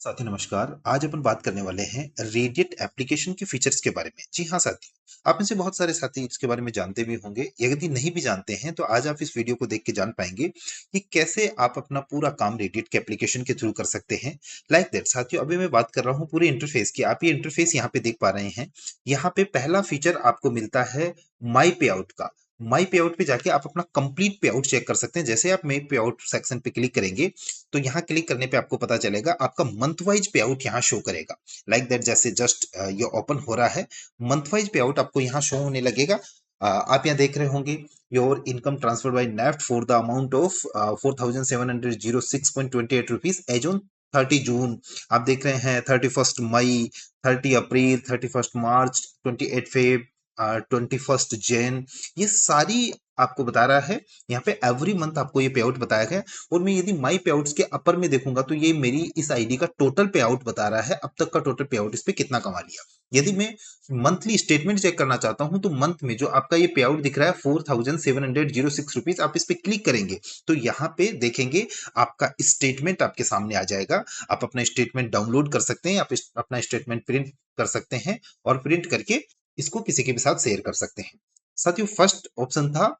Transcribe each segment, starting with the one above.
साथी नमस्कार। आज अपन बात करने वाले हैं रेडिएट एप्लीकेशन के फीचर्स के बारे में। जी हाँ साथी, आप में से बहुत सारे साथी इसके बारे में जानते भी होंगे। यदि नहीं भी जानते हैं तो आज आप इस वीडियो को देख के जान पाएंगे कि कैसे आप अपना पूरा काम रेडिएट के एप्लीकेशन के थ्रू कर सकते हैं। लाइक दैट साथियों, अभी मैं बात कर रहा हूँ पूरे इंटरफेस की। आप ये इंटरफेस यहाँ पे देख पा रहे हैं। यहाँ पे पहला फीचर आपको मिलता है माई पे आउट का। माई पे आउट पे जाके आप अपना कंप्लीट पे आउट चेक कर सकते हैं। जैसे आप माई पे आउट सेक्शन पे क्लिक करेंगे तो यहाँ क्लिक करने पे आपको पता चलेगा, आपका मंथ वाइज पे आउट यहाँ शो करेगा। लाइक दैट, जैसे जस्ट ये ओपन हो रहा है, मंथ वाइज पे आउट आपको यहाँ शो होने लगेगा। आप यहाँ देख रहे होंगे, your income transfer by NEFT for the amount of 4706.28 rupees as on 30 June. आप देख रहे हैं 31 मई, 30 अप्रैल, 31 मार्च, 28 फेब, 21 जैन, ये सारी आपको बता रहा है। यहाँ पे एवरी मंथ आपको ये पे आउट बताया गया है। और मैं यदि माई पे आउट्स के अपर में देखूंगा तो ये मेरी इस आईडी का टोटल पे आउट बता रहा है, अब तक का टोटल पे आउट, इस पे कितना कमा लिया। यदि मैं मंथली स्टेटमेंट चेक करना चाहता हूं तो मंथ में जो आपका ये पे आउट दिख रहा है 4706 रुपीज, आप इस पे क्लिक करेंगे तो यहाँ पे देखेंगे आपका स्टेटमेंट आपके सामने आ जाएगा। आप अपना स्टेटमेंट डाउनलोड कर सकते हैं, आप अपना स्टेटमेंट प्रिंट कर सकते हैं और प्रिंट करके इसको किसी के भी साथ शेयर कर सकते हैं। साथियों, फर्स्ट ऑप्शन था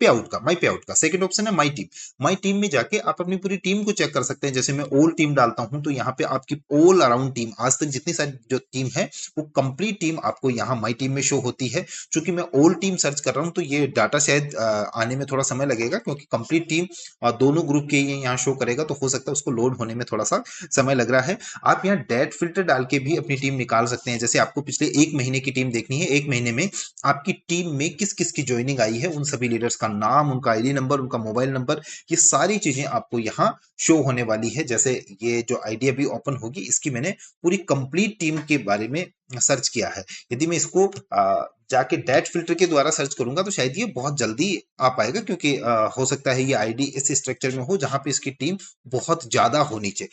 पे आउट का, माई पे आउट का। सेकंड ऑप्शन है माई टीम। माई टीम में जाके आप अपनी पूरी टीम को चेक कर सकते हैं। जैसे मैं ऑल टीम डालता हूं तो यहाँ पे आपकी ऑल अराउंड टीम, आज तक जितनी सारी जो टीम है वो कंप्लीट टीम आपको यहाँ माई टीम में शो होती है। चूंकि मैं ऑल टीम सर्च कर रहा हूँ तो ये डाटा शायद आने में थोड़ा समय लगेगा, क्योंकि कंप्लीट टीम दोनों ग्रुप के ये यहाँ शो करेगा, तो हो सकता है उसको लोड होने में थोड़ा सा समय लग रहा है। आप यहाँ डेट फिल्टर डाल के भी अपनी टीम निकाल सकते हैं। जैसे आपको पिछले 1 महीने की टीम देखनी है, 1 महीने में आपकी टीम में किस किस की ज्वाइनिंग आई है, उन सभी लीडर्स का नाम, उनका आईडी नंबर, उनका मोबाइल नंबर, ये सारी चीजें आपको यहाँ शो होने वाली है। जैसे ये जो आईडी अभी ओपन होगी, इसकी मैंने पूरी कंप्लीट टीम के बारे में सर्च किया है। यदि मैं इसको जाके डैट फिल्टर के द्वारा सर्च करूंगा तो शायद ये बहुत जल्दी आ पाएगा, क्योंकि हो सकता है ये आईडी इस स्ट्रक्चर में हो जहां पे इसकी टीम बहुत ज्यादा हो नीचे।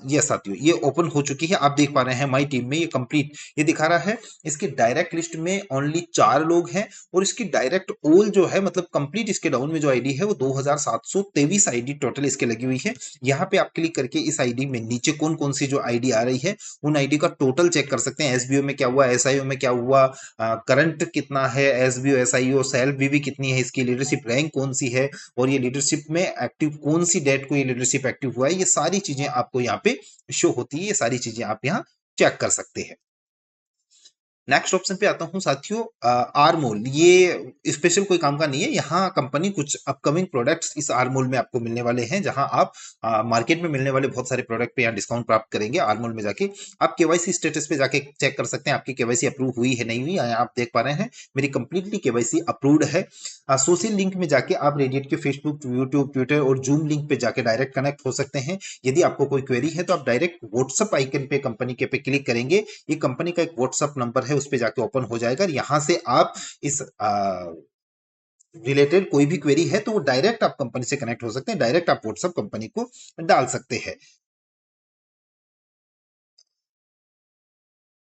ये साथियों, ये ओपन हो चुकी है। आप देख पा रहे हैं माई टीम में ये कंप्लीट ये दिखा रहा है। इसकी डायरेक्ट लिस्ट में ओनली 4 लोग हैं और इसकी डायरेक्ट ओल जो है, मतलब कंप्लीट इसके डाउन में जो आईडी है वो 2723 आईडी टोटल इसके लगी हुई है। यहाँ पे आप क्लिक करके इस आईडी में नीचे कौन कौन सी जो आईडी आ रही है उन आईडी का टोटल चेक कर सकते हैं। एसबीओ में क्या हुआ, एसआईओ में क्या हुआ, करंट कितना है, एसबीओ एसआईओ सेल्फ बीवी कितनी है, इसकी लीडरशिप रैंक कौन सी है, और ये लीडरशिप में एक्टिव कौन सी डेट को ये लीडरशिप एक्टिव हुआ है, ये सारी चीजें आपको यहाँ पे शो होती है। ये सारी चीजें आप यहाँ चेक कर सकते हैं। नेक्स्ट ऑप्शन पे आता हूं साथियों, आरमोल। ये स्पेशल कोई काम का नहीं है, यहाँ कंपनी कुछ अपकमिंग प्रोडक्ट्स इस आरमोल में आपको मिलने वाले हैं, जहां आप मार्केट में मिलने वाले बहुत सारे प्रोडक्ट पे यहाँ डिस्काउंट प्राप्त करेंगे। आरमोल में जाके आप केवाईसी स्टेटस पे जाके चेक कर सकते हैं आपकी केवाईसी अप्रूव हुई है नहीं हुई। यहाँ आप देख पा रहे हैं मेरी कंप्लीटली केवाईसी अप्रूव्ड है। सोशल लिंक में जाके आप रेडिएट के फेसबुक, यूट्यूब, ट्विटर और जूम लिंक पे जाके डायरेक्ट कनेक्ट हो सकते हैं। यदि आपको कोई क्वेरी है तो आप डायरेक्ट व्हाट्सअप आइकन पे कंपनी के पे क्लिक करेंगे, ये कंपनी का एक व्हाट्सअप नंबर है, उस पे जाके ओपन हो जाएगा। यहां से आप इस रिलेटेड कोई भी क्वेरी है तो वो डायरेक्ट आप कंपनी से कनेक्ट हो सकते हैं, डायरेक्ट आप व्हाट्सअप कंपनी को डाल सकते हैं।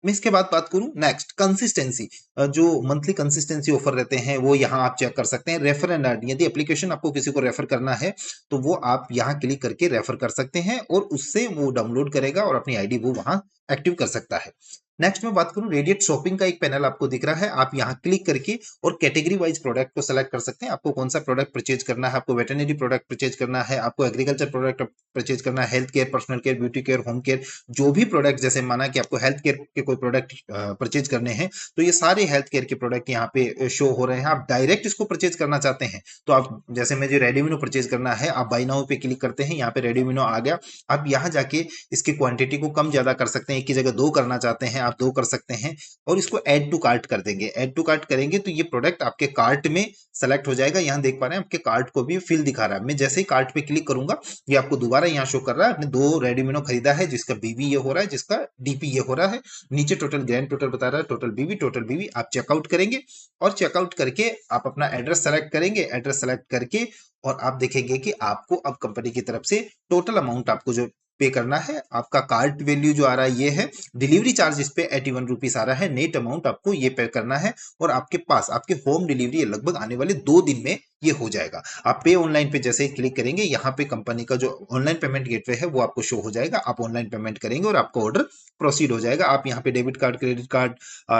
मैं इसके बाद बात करूं, नेक्स्ट कंसिस्टेंसी। जो मंथली कंसिस्टेंसी ऑफर रहते हैं वो यहाँ आप चेक कर सकते हैं। रेफर एंड अर्न, यदि एप्लीकेशन आपको किसी को रेफर करना है तो वो आप यहाँ क्लिक करके रेफर कर सकते हैं और उससे वो डाउनलोड करेगा और अपनी आईडी वो वहां एक्टिव कर सकता है। नेक्स्ट मैं बात करूं, रेडिएट शॉपिंग का एक पैनल आपको दिख रहा है। आप यहाँ क्लिक करके और कैटेगरी वाइज प्रोडक्ट को सेलेक्ट कर सकते हैं। आपको कौन सा प्रोडक्ट परचेज करना है, आपको वेटरनरी प्रोडक्ट परचेज करना है, आपको एग्रीकल्चर प्रोडक्ट परचेज करना है, health care, personal care, beauty care, home care, जो भी प्रोडक्ट, जैसे माना कि आपको हेल्थ केयर के कोई प्रोडक्ट परचेज करने हैं तो ये सारे हेल्थ केयर के प्रोडक्ट यहाँ पे शो हो रहे हैं। आप डायरेक्ट इसको परचेज करना चाहते हैं तो आप, जैसे मुझे रेडीमिनो परचेज करना है, आप बाय नाउ पे क्लिक करते हैं, यहाँ पे रेडीमिनो आ गया। आप यहाँ जाके इसकी क्वांटिटी को कम ज्यादा कर सकते हैं, एक की जगह 2 करना चाहते हैं आप 2 कर सकते हैं और इसको ऐड टू कार्ट कर देंगे। ऐड टू कार्ट करेंगे तो ये प्रोडक्ट आपके कार्ट में सेलेक्ट हो जाएगा। यहाँ देख पा रहे हैं आपके कार्ट को भी फिल दिखा रहा है। मैं जैसे ही कार्ट पे क्लिक करूंगा ये आपको दोबारा यहाँ शो कर रहा है, आपने 2 रेडीमिनो खरीदा है, जिसका बीबी ये हो रहा है, जिसका डीपी ये हो रहा है। नीचे टोटल ग्रैंड टोटल बता रहा है, टोटल बीबी आप चेकआउट करेंगे और चेकआउट करके आप अपना एड्रेस सेलेक्ट करेंगे। एड्रेस सेलेक्ट करके और आप देखेंगे कि आपको अब कंपनी की तरफ से टोटल अमाउंट आपको जो पे करना है। आपका कार्ट वैल्यू जो आ रहा है ये है, डिलीवरी चार्ज इस पे 81 रुपीज आ रहा है, नेट अमाउंट आपको ये पे करना है और आपके पास आपके होम डिलीवरी लगभग आने वाले 2 दिन में ये हो जाएगा। आप पे ऑनलाइन पे जैसे ही क्लिक करेंगे, यहाँ पे कंपनी का जो ऑनलाइन पेमेंट गेटवे है वो आपको शो हो जाएगा। आप ऑनलाइन पेमेंट करेंगे और आपका ऑर्डर प्रोसीड हो जाएगा। आप यहाँ पे debit card, credit card,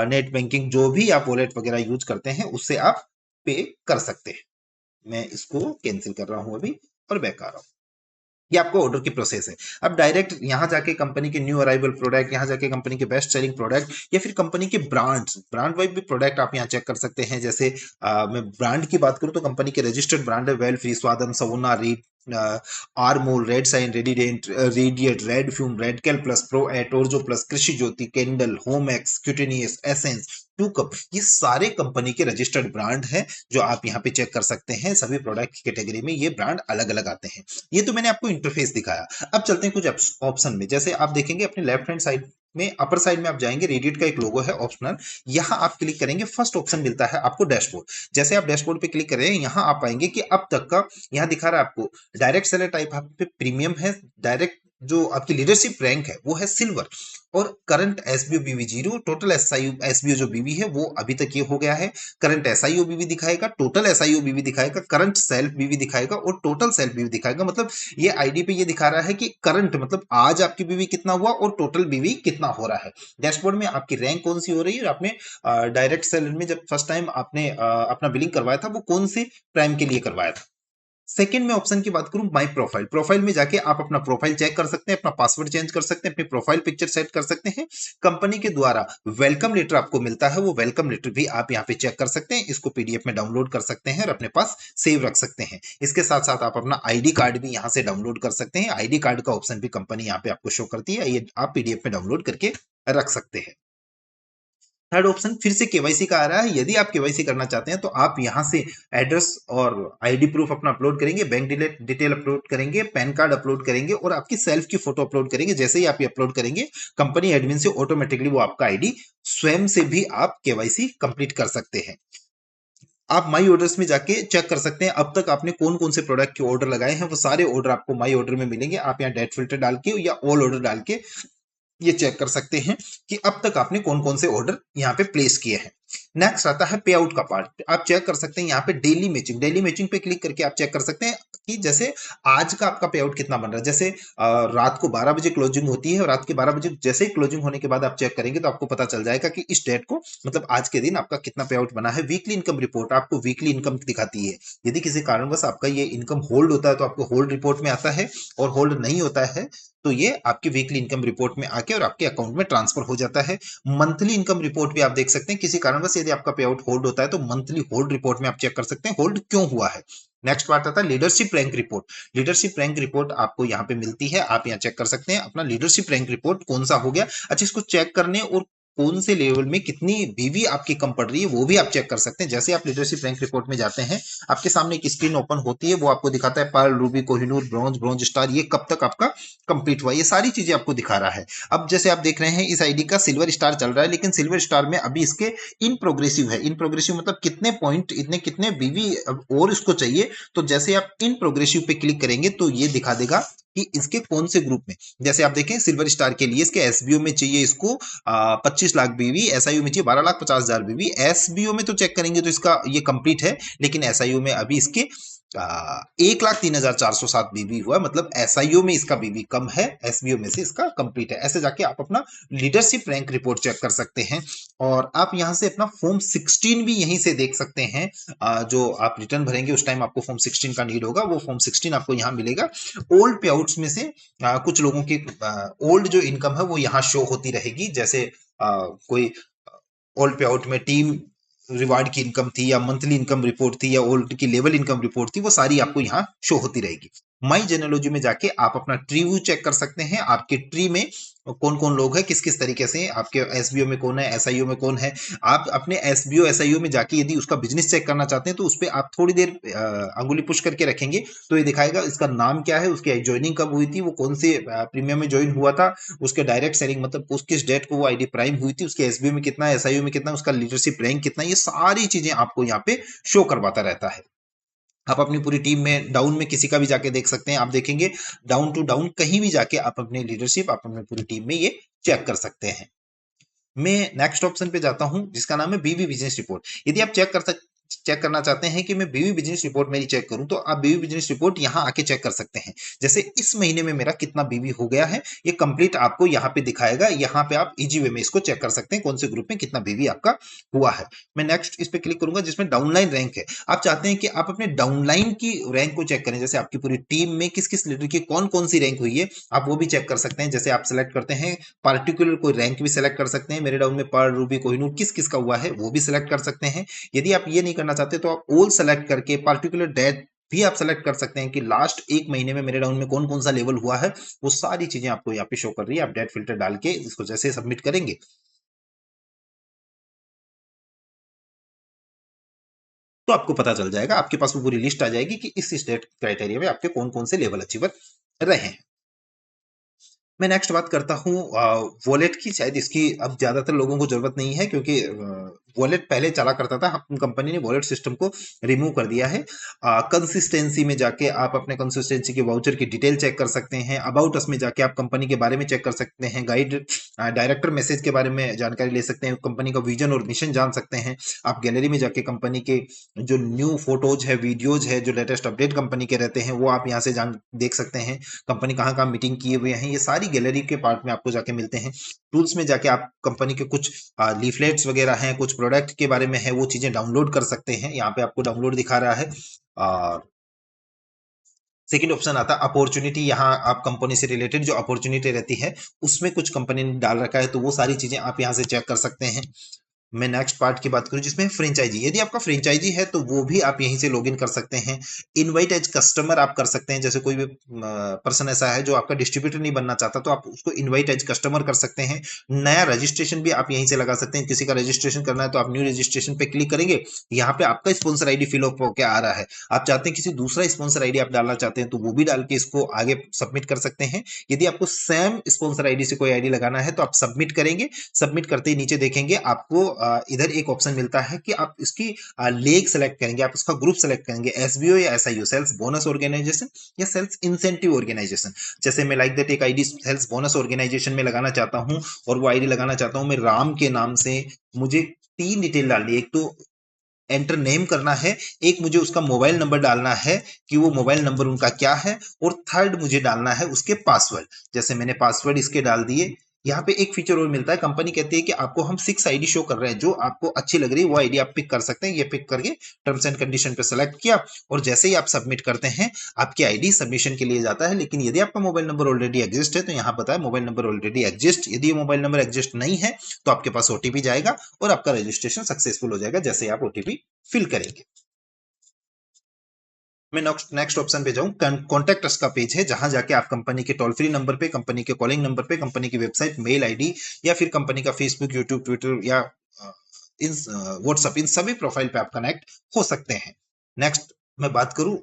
net banking, जो भी आप वॉलेट वगैरह यूज करते हैं उससे आप पे कर सकते हैं। मैं इसको कैंसिल कर रहा हूं अभी और बैक आ रहा हूं। ये आपको ऑर्डर की प्रोसेस है। अब डायरेक्ट यहां जाके कंपनी के न्यू अराइवल प्रोडक्ट, यहां जाके कंपनी के बेस्ट सेलिंग प्रोडक्ट या फिर कंपनी के ब्रांड वाइज भी प्रोडक्ट आप यहां चेक कर सकते हैं। जैसे मैं ब्रांड की बात करूं तो कंपनी के रजिस्टर्ड ब्रांड है well free, Swadam, Savona, Reed, आरमोल, रेड साइन, रेडिडेंट, radiate, red fume, red cal plus, pro eight, ओरजो plus, Krishi Jyoti, candle, home X, cutaneous, essence, two cup, ये सारे कंपनी के रजिस्टर्ड ब्रांड हैं जो आप यहाँ पे चेक कर सकते हैं। सभी प्रोडक्ट की कैटेगरी में ये ब्रांड अलग अलग आते हैं। ये तो मैंने आपको इंटरफेस दिखाया। अब चलते हैं कुछ ऑप्शन में। जैसे आप देखेंगे अपने लेफ्ट हैंड साइड में अपर साइड में आप जाएंगे, रेडिट का एक लोगो है ऑप्शनल, यहाँ आप क्लिक करेंगे, फर्स्ट ऑप्शन मिलता है आपको डैशबोर्ड। जैसे आप डैशबोर्ड पे क्लिक करें, यहाँ आप पाएंगे कि अब तक का यहाँ दिखा रहा है आपको डायरेक्ट सेलर टाइप, आप पे प्रीमियम है, डायरेक्ट जो आपकी लीडरशिप रैंक है वो है सिल्वर, और करंट एसबीओ बीवी 0, टोटल एसबीओ जो बीवी है वो अभी तक ये हो गया है। करंट एसआईओ बीवी दिखाएगा, टोटल एसआईओ बीवी दिखाएगा, करंट सेल्फ बीवी दिखाएगा और टोटल सेल्फ बीवी दिखाएगा। मतलब ये आईडी पे ये दिखा रहा है कि करंट मतलब आज आपकी बीवी कितना हुआ और टोटल बीवी कितना हो रहा है। डैशबोर्ड में आपकी रैंक कौन सी हो रही है, और आपने डायरेक्ट सेलर में जब फर्स्ट टाइम आपने अपना बिलिंग करवाया था वो कौन सी प्राइम के लिए करवाया था। सेकंड में ऑप्शन की बात करूं, माय प्रोफाइल, प्रोफाइल में जाके आप अपना प्रोफाइल चेक कर सकते हैं, अपना पासवर्ड चेंज कर सकते हैं, अपनी प्रोफाइल पिक्चर सेट कर सकते हैं। कंपनी के द्वारा वेलकम लेटर आपको मिलता है, वो वेलकम लेटर भी आप यहाँ पे चेक कर सकते हैं। इसको पीडीएफ में डाउनलोड कर सकते हैं और अपने पास सेव रख सकते हैं। इसके साथ साथ आप अपना आईडी कार्ड भी यहाँ से डाउनलोड कर सकते हैं। आईडी कार्ड का ऑप्शन भी कंपनी यहाँ पे आपको शो करती है, ये आप पीडीएफ में डाउनलोड करके रख सकते हैं। थर्ड ऑप्शन फिर से केवाईसी का आ रहा है। यदि आप केवाईसी करना चाहते हैं तो आप यहां से एड्रेस और आईडी प्रूफ अपना अपलोड करेंगे, बैंक डिटेल अपलोड करेंगे, पैन कार्ड अपलोड करेंगे और आपकी सेल्फ की फोटो अपलोड करेंगे। जैसे ही आप ये अपलोड करेंगे, कंपनी एडमिन से ऑटोमेटिकली वो आपका आईडी स्वयं से भी आप केवाईसी कंप्लीट कर सकते हैं। आप माई ऑर्डर्स में जाके चेक कर सकते हैं अब तक आपने कौन कौन से प्रोडक्ट के ऑर्डर लगाए हैं, वो सारे ऑर्डर आपको माई ऑर्डर में मिलेंगे। आप यहाँ डेट फिल्टर डाल के या ऑल ऑर्डर डाल के ये चेक कर सकते हैं कि अब तक आपने कौन कौन से ऑर्डर यहाँ पे प्लेस किए हैं। नेक्स्ट आता है पे आउट का पार्ट। आप चेक कर सकते हैं यहाँ पे डेली मैचिंग पे क्लिक करके आप चेक कर सकते हैं कि जैसे आज का आपका पे आउट कितना बन रहा है। जैसे रात को 12 बजे क्लोजिंग होती है और रात के 12 बजे जैसे ही क्लोजिंग होने के बाद आप चेक करेंगे तो आपको पता चल जाएगा कि इस डेट को मतलब आज के दिन आपका कितना पे आउट बना है। वीकली इनकम रिपोर्ट आपको वीकली इनकम दिखाती है। यदि किसी कारणवश आपका ये इनकम होल्ड होता है तो आपको होल्ड रिपोर्ट में आता है, और होल्ड नहीं होता है तो ये आपकी वीकली इनकम रिपोर्ट में आके और आपके अकाउंट में ट्रांसफर हो जाता है। मंथली इनकम रिपोर्ट भी आप देख सकते हैं। किसी कारणवश यदि आपका पे आउट होल्ड होता है तो मंथली होल्ड रिपोर्ट में आप चेक कर सकते हैं होल्ड क्यों हुआ है। नेक्स्ट पार्ट आता है leadership rank report. Leadership rank report आपको यहाँ पे मिलती है, आप यहाँ चेक कर सकते हैं अपना लीडरशिप रैंक रिपोर्ट कौन सा हो गया। अच्छा, इसको चेक करने और कौन से लेवल में कितनी बीवी आपकी कम पड़ रही है वो भी आप चेक कर सकते हैं। जैसे आप लीडरशिप रैंक रिपोर्ट में जाते हैं, आपके सामने एक स्क्रीन ओपन होती है, वो आपको दिखाता है pearl, ruby, Kohinoor, bronze, bronze star, ये कब तक आपका कंप्लीट हुआ, ये सारी चीजें आपको दिखा रहा है। अब जैसे आप देख रहे हैं इस आईडी का सिल्वर स्टार चल रहा है, लेकिन सिल्वर स्टार में अभी इसके इन प्रोग्रेसिव है। इन प्रोग्रेसिव मतलब कितने पॉइंट, इतने कितने बीवी और इसको चाहिए। तो जैसे आप इन प्रोग्रेसिव पे क्लिक करेंगे तो ये दिखा देगा कि इसके कौन से ग्रुप में। जैसे आप देखें सिल्वर स्टार के लिए इसके एसबीओ में चाहिए इसको 25 लाख बीवी, एसआईओ में चाहिए 12,50,000 बीवी। एसबीओ में तो चेक करेंगे तो इसका ये कंप्लीट है, लेकिन एसआईओ में अभी इसके 1,03,407 बीबी हुआ, मतलब एसआईओ में इसका बीबी कम है, एसबीओ में से इसका कंप्लीट है। ऐसे जाके आप अपना लीडरशिप रैंक रिपोर्ट चेक कर सकते हैं। और आप यहां से अपना फॉर्म 16 भी यहीं से देख सकते हैं। जो आप रिटर्न भरेंगे उस टाइम आपको फॉर्म 16 का नीड होगा, वो फॉर्म 16 आपको यहाँ मिलेगा। ओल्ड पे आउट्स में से कुछ लोगों की ओल्ड जो इनकम है वो यहाँ शो होती रहेगी। जैसे कोई ओल्ड पे आउट में टीम रिवार्ड की इनकम थी या मंथली इनकम रिपोर्ट थी या ओल्ड की लेवल इनकम रिपोर्ट थी, वो सारी आपको यहाँ शो होती रहेगी। माई जेनोलॉजी में जाके आप अपना ट्री व्यू चेक कर सकते हैं। आपके ट्री में कौन कौन लोग हैं, किस किस तरीके से आपके एसबीओ में कौन है, एसआईओ में कौन है। आप अपने एसबीओ एसआईओ में जाके यदि उसका बिजनेस चेक करना चाहते हैं तो उस पर आप थोड़ी देर अंगुली पुश करके रखेंगे तो ये दिखाएगा इसका नाम क्या है, उसकी ज्वाइनिंग कब हुई थी, वो कौन से प्रीमियम में ज्वाइन हुआ था, उसके डायरेक्ट सेलिंग मतलब उस किस डेट को वो आईडी प्राइम हुई थी, उसके एसबीओ में कितना, एसआईओ में कितना, उसका लीडरशिप रैंक कितना, ये सारी चीजें आपको यहाँ पे शो करवाता रहता है। आप अपनी पूरी टीम में डाउन में किसी का भी जाके देख सकते हैं, आप देखेंगे डाउन टू डाउन कहीं भी जाके आप अपनी लीडरशिप, आप अपनी पूरी टीम में ये चेक कर सकते हैं। मैं नेक्स्ट ऑप्शन पे जाता हूं जिसका नाम है बीवी बिजनेस रिपोर्ट। यदि आप चेक करना चाहते हैं कि मैं बीवी बिजनेस रिपोर्ट मेरी चेक करूं, तो आप बीवी बिजनेस रिपोर्ट यहां आके चेक कर सकते हैं। जैसे इस महीने में मेरा कितना बीवी हो गया है, ये कंप्लीट आपको यहाँ पे दिखाएगा। यहाँ पे आप इजी वे में इसको चेक कर सकते हैं कौन से ग्रुप में कितना बीवी आपका हुआ है। मैं नेक्स्ट इस पे क्लिक करूंगा जिसमें डाउनलाइन रैंक है। आप चाहते हैं कि आप अपने डाउनलाइन की रैंक को चेक करें, जैसे आपकी पूरी टीम में किस किस लीडर की कौन कौन सी रैंक हुई है, आप वो भी चेक कर सकते हैं। जैसे आप सिलेक्ट करते हैं पार्टिकुलर कोई रैंक भी सिलेक्ट कर सकते हैं। मेरे डाउन में पर्ल, रूबी, कोहिनूर किस किस का हुआ है वो भी सिलेक्ट कर सकते हैं। यदि आप ये नहीं करना चाहते तो आप ऑल सेलेक्ट करके पार्टिकुलर डेट भी आप सेलेक्ट कर सकते हैं कि लास्ट एक महीने में मेरे डाउन में कौन कौन सा लेवल हुआ है। वो सारी चीजें आपको यहाँ पे शो कर रही है। आप डेट फिल्टर डाल के इसको जैसे सबमिट करेंगे तो आपको पता चल जाएगा, आपके पास वो पूरी लिस्ट आ जाएगी कि इस डेट क्राइटेरिया में आपके कौन कौन से लेवल अचीवर रहे हैं। मैं नेक्स्ट बात करता हूँ वॉलेट की। शायद इसकी अब ज्यादातर लोगों को जरूरत नहीं है, क्योंकि वॉलेट पहले चला करता था, हम कंपनी ने वॉलेट सिस्टम को रिमूव कर दिया है। कंसिस्टेंसी में जाके आप अपने कंसिस्टेंसी के वाउचर की डिटेल चेक कर सकते हैं। अबाउट अस में जाके आप कंपनी के बारे में चेक कर सकते हैं। गाइड डायरेक्टर मैसेज के बारे में जानकारी ले सकते हैं। कंपनी का विजन और मिशन जान सकते हैं। आप गैलरी में जाके कंपनी के जो न्यू फोटोज है, वीडियोज है, जो लेटेस्ट अपडेट कंपनी के रहते हैं वो आप यहाँ से जान देख सकते हैं। कंपनी कहाँ कहाँ मीटिंग किए हुए हैं, ये सारी गैलरी के पार्ट में आपको जाके मिलते हैं। टूल्स में जाके आप कंपनी के कुछ लीफलेट्स वगैरह हैं, कुछ प्रोडक्ट के बारे में है, वो चीजें डाउनलोड कर सकते हैं। यहाँ पे आपको डाउनलोड दिखा रहा है। और सेकेंड ऑप्शन आता है अपॉर्चुनिटी। यहाँ आप कंपनी से रिलेटेड जो अपॉर्चुनिटी रहती है उसमें कुछ कंपनी ने डाल रखा है, तो वो सारी चीजें आप यहाँ से चेक कर सकते हैं। मैं नेक्स्ट पार्ट की बात करूं जिसमें फ्रेंचाइजी, यदि आपका फ्रेंचाइजी है तो वो भी आप यहीं से लॉगिन कर सकते हैं। इनवाइट एज कस्टमर आप कर सकते हैं। जैसे कोई भी पर्सन ऐसा है जो आपका डिस्ट्रीब्यूटर नहीं बनना चाहता, तो आप उसको इनवाइट एज कस्टमर कर सकते हैं। नया रजिस्ट्रेशन भी आप यहीं से लगा सकते हैं। किसी का रजिस्ट्रेशन करना है तो आप न्यू रजिस्ट्रेशन पे क्लिक करेंगे, यहाँ पे आपका स्पॉन्सर आईडी फिल अप होकर आ रहा है। आप चाहते हैं किसी दूसरा स्पॉन्सर आईडी आप डालना चाहते हैं तो वो भी डाल के इसको आगे सबमिट कर सकते हैं। यदि आपको सेम स्पॉन्सर आईडी से कोई आईडी लगाना है तो आप सबमिट करेंगे। सबमिट करते ही नीचे देखेंगे आपको इधर एक ऑप्शन मिलता है कि आप इसकी लेग सेलेक्ट करेंगे, आप उसका ग्रुप सेलेक्ट करेंगे, एसबीओ या एसआईओ, सेल्स बोनस ऑर्गेनाइजेशन या सेल्स इंसेंटिव ऑर्गेनाइजेशन। जैसे मैं लाइक दैट एक आईडी सेल्स बोनस ऑर्गेनाइजेशन में लगाना चाहता हूं और वो आईडी लगाना चाहता हूं मैं राम के नाम से। मुझे 3 डिटेल डालनी है, एक तो एंटर नेम करना है, एक मुझे उसका मोबाइल नंबर डालना है कि वो मोबाइल नंबर उनका क्या है, और थर्ड मुझे डालना है उसके पासवर्ड। जैसे मैंने पासवर्ड इसके डाल दिए। यहाँ पे एक फीचर और मिलता है, कंपनी कहती है कि आपको हम 6 आईडी शो कर रहे हैं, जो आपको अच्छी लग रही है वो आईडी आप पिक कर सकते हैं। ये पिक करके टर्म्स एंड कंडीशन पे सेलेक्ट किया और जैसे ही आप सबमिट करते हैं आपकी आईडी सबमिशन के लिए जाता है। लेकिन यदि आपका मोबाइल नंबर ऑलरेडी एग्जिस्ट है तो यहाँ पता है मोबाइल नंबर ऑलरेडी एग्जिस्ट। यदि ये मोबाइल नंबर एग्जिस्ट नहीं है तो आपके पास ओटीपी जाएगा और आपका रजिस्ट्रेशन सक्सेसफुल हो जाएगा जैसे आप ओटीपी फिल करेंगे। मैं नेक्स्ट ऑप्शन पे जाऊं, कॉन्टैक्ट अस का पेज है, जहां जाके आप कंपनी के टोल फ्री नंबर पे, कंपनी के कॉलिंग नंबर पे, कंपनी की वेबसाइट, मेल आईडी या फिर कंपनी का फेसबुक, यूट्यूब, ट्विटर या इन व्हाट्सएप, इन सभी प्रोफाइल पे आप कनेक्ट हो सकते हैं। नेक्स्ट मैं बात करूं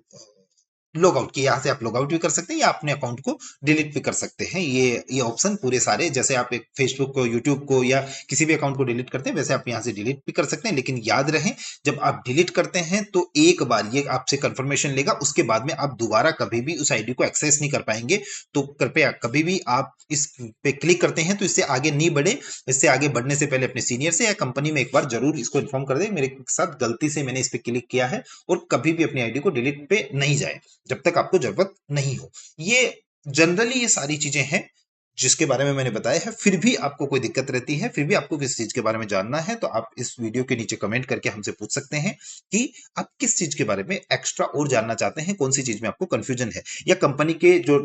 लॉग आउट की, यहाँ से आप लॉग आउट भी कर सकते हैं या अपने अकाउंट को डिलीट भी कर सकते हैं। ये ऑप्शन पूरे सारे, जैसे आप एक फेसबुक को, यूट्यूब को या किसी भी अकाउंट को डिलीट करते हैं वैसे आप यहाँ से डिलीट भी कर सकते हैं। लेकिन याद रहे जब आप डिलीट करते हैं तो एक बार ये आपसे कंफर्मेशन लेगा, उसके बाद में आप दोबारा कभी भी उस आईडी को एक्सेस नहीं कर पाएंगे। तो कृपया कभी भी आप इस पे क्लिक करते हैं तो इससे आगे नहीं बढ़े। इससे आगे बढ़ने से पहले अपने सीनियर से या कंपनी में एक बार जरूर इसको इन्फॉर्म कर दें, मेरे साथ गलती से मैंने इस पे क्लिक किया है, और कभी भी अपनी आईडी को डिलीट पे नहीं जाए जब तक आपको जरूरत नहीं हो। ये जनरली ये सारी चीजें हैं जिसके बारे में मैंने बताया है। फिर भी आपको कोई दिक्कत रहती है, फिर भी आपको किसी चीज के बारे में जानना है, तो आप इस वीडियो के नीचे कमेंट करके हमसे पूछ सकते हैं कि आप किस चीज के बारे में एक्स्ट्रा और जानना चाहते हैं, कौन सी चीज में आपको कंफ्यूजन है। या कंपनी के जो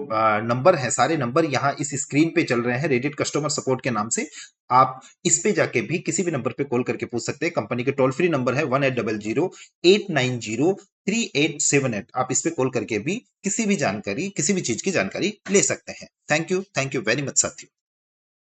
नंबर है, सारे नंबर यहाँ इस स्क्रीन पे चल रहे हैं रेडिट कस्टमर सपोर्ट के नाम से। आप इस पे जाके भी किसी भी नंबर पे कॉल करके पूछ सकते हैं। कंपनी के टोल फ्री नंबर है 1800 890 3878। आप इस पे कॉल करके भी किसी भी जानकारी, किसी भी चीज की जानकारी ले सकते हैं। थैंक यू वेरी मच साथियों।